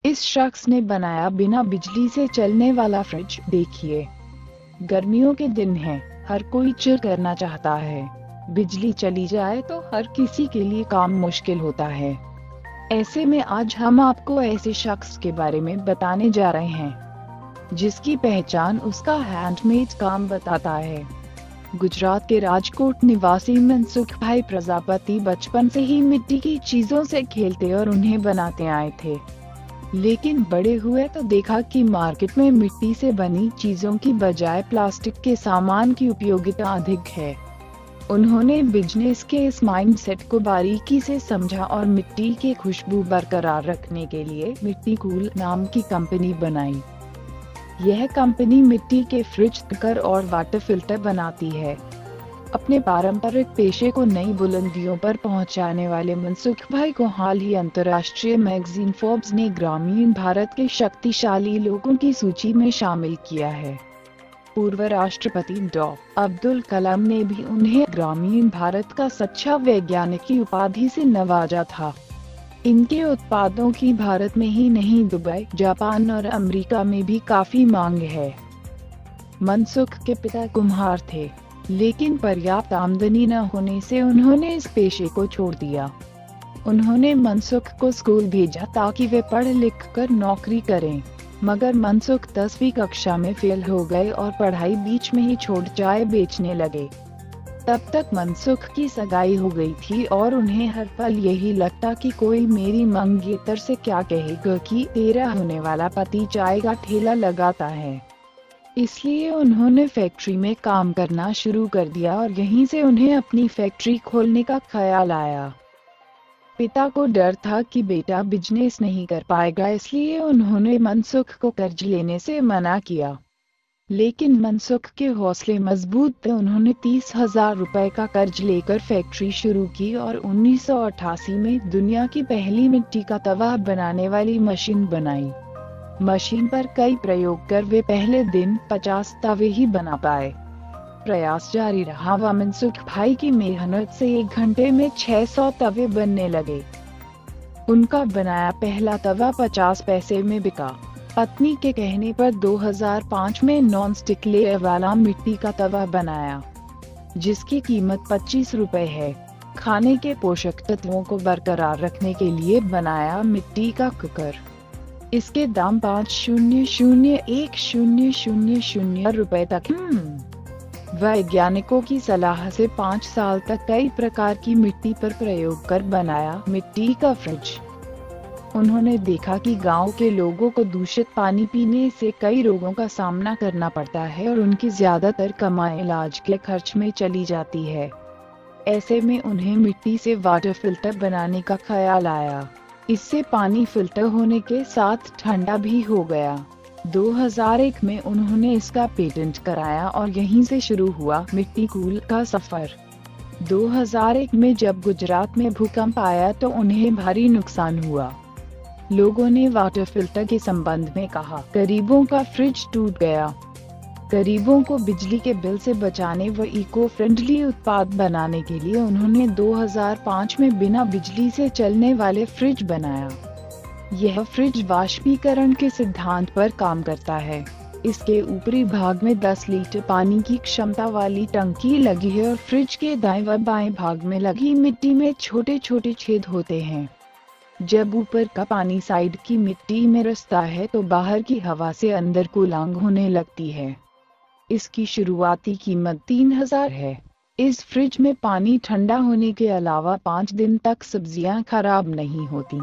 इस शख्स ने बनाया बिना बिजली से चलने वाला फ्रिज। देखिए, गर्मियों के दिन हैं, हर कोई चिल करना चाहता है। बिजली चली जाए तो हर किसी के लिए काम मुश्किल होता है। ऐसे में आज हम आपको ऐसे शख्स के बारे में बताने जा रहे हैं जिसकी पहचान उसका हैंडमेड काम बताता है। गुजरात के राजकोट निवासी मनसुख भाई प्रजापति बचपन से ही मिट्टी की चीजों से खेलते और उन्हें बनाते आए थे। लेकिन बड़े हुए तो देखा कि मार्केट में मिट्टी से बनी चीजों की बजाय प्लास्टिक के सामान की उपयोगिता अधिक है। उन्होंने बिजनेस के इस माइंडसेट को बारीकी से समझा और मिट्टी की खुशबू बरकरार रखने के लिए मिट्टी कूल नाम की कंपनी बनाई। यह कंपनी मिट्टी के फ्रिज, कुकर और वाटर फिल्टर बनाती है। अपने पारंपरिक पेशे को नई बुलंदियों पर पहुंचाने वाले मनसुख भाई को हाल ही अंतर्राष्ट्रीय मैगजीन फोर्ब्स ने ग्रामीण भारत के शक्तिशाली लोगों की सूची में शामिल किया है। पूर्व राष्ट्रपति डॉ. अब्दुल कलाम ने भी उन्हें ग्रामीण भारत का सच्चा वैज्ञानिक की उपाधि से नवाजा था। इनके उत्पादों की भारत में ही नहीं, दुबई, जापान और अमेरिका में भी काफी मांग है। मनसुख के पिता कुम्हार थे, लेकिन पर्याप्त आमदनी न होने से उन्होंने इस पेशे को छोड़ दिया। उन्होंने मनसुख को स्कूल भेजा ताकि वे पढ़ लिख कर नौकरी करें, मगर मनसुख 10वीं कक्षा में फेल हो गए और पढ़ाई बीच में ही छोड़ चाय बेचने लगे। तब तक मनसुख की सगाई हो गई थी और उन्हें हर पल यही लगता कि कोई मेरी मंगेतर से क्या कहेगा कि तेरा होने वाला पति चाय का ठेला लगाता है। इसलिए उन्होंने फैक्ट्री में काम करना शुरू कर दिया और यहीं से उन्हें अपनी फैक्ट्री खोलने का ख्याल आया। पिता को डर था कि बेटा बिजनेस नहीं कर पाएगा, इसलिए उन्होंने मनसुख को कर्ज लेने से मना किया। लेकिन मनसुख के हौसले मजबूत थे। उन्होंने 30,000 रुपए का कर्ज लेकर फैक्ट्री शुरू की और 1988 में दुनिया की पहली मिट्टी का तवा बनाने वाली मशीन बनाई। मशीन पर कई प्रयोग कर वे पहले दिन 50 तवे ही बना पाए। प्रयास जारी रहा व मनसुख भाई की मेहनत से 1 घंटे में 600 तवे बनने लगे। उनका बनाया पहला तवा 50 पैसे में बिका। पत्नी के कहने पर 2005 में नॉन स्टिक लेयर वाला मिट्टी का तवा बनाया, जिसकी कीमत 25 रुपए है। खाने के पोषक तत्वों को बरकरार रखने के लिए बनाया मिट्टी का कुकर। इसके दाम 5,001,000 रुपए तक। वैज्ञानिकों की सलाह से 5 साल तक कई प्रकार की मिट्टी पर प्रयोग कर बनाया मिट्टी का फ्रिज। उन्होंने देखा कि गांव के लोगों को दूषित पानी पीने से कई रोगों का सामना करना पड़ता है और उनकी ज्यादातर कमाई इलाज के खर्च में चली जाती है। ऐसे में उन्हें मिट्टी से वाटर फिल्टर बनाने का ख्याल आया। इससे पानी फिल्टर होने के साथ ठंडा भी हो गया। 2001 में उन्होंने इसका पेटेंट कराया और यहीं से शुरू हुआ मिट्टी कूल का सफर। 2001 में जब गुजरात में भूकंप आया तो उन्हें भारी नुकसान हुआ। लोगों ने वाटर फिल्टर के संबंध में कहा, गरीबों का फ्रिज टूट गया। गरीबों को बिजली के बिल से बचाने व इको फ्रेंडली उत्पाद बनाने के लिए उन्होंने 2005 में बिना बिजली से चलने वाले फ्रिज बनाया। यह फ्रिज वाष्पीकरण के सिद्धांत पर काम करता है। इसके ऊपरी भाग में 10 लीटर पानी की क्षमता वाली टंकी लगी है और फ्रिज के दाएं व बाएं भाग में लगी मिट्टी में छोटे छोटे छेद होते हैं। जब ऊपर का पानी साइड की मिट्टी में रिसता है तो बाहर की हवा से अंदर कूलिंग होने लगती है। इसकी शुरुआती कीमत 3,000 है। इस फ्रिज में पानी ठंडा होने के अलावा 5 दिन तक सब्जियां खराब नहीं होती।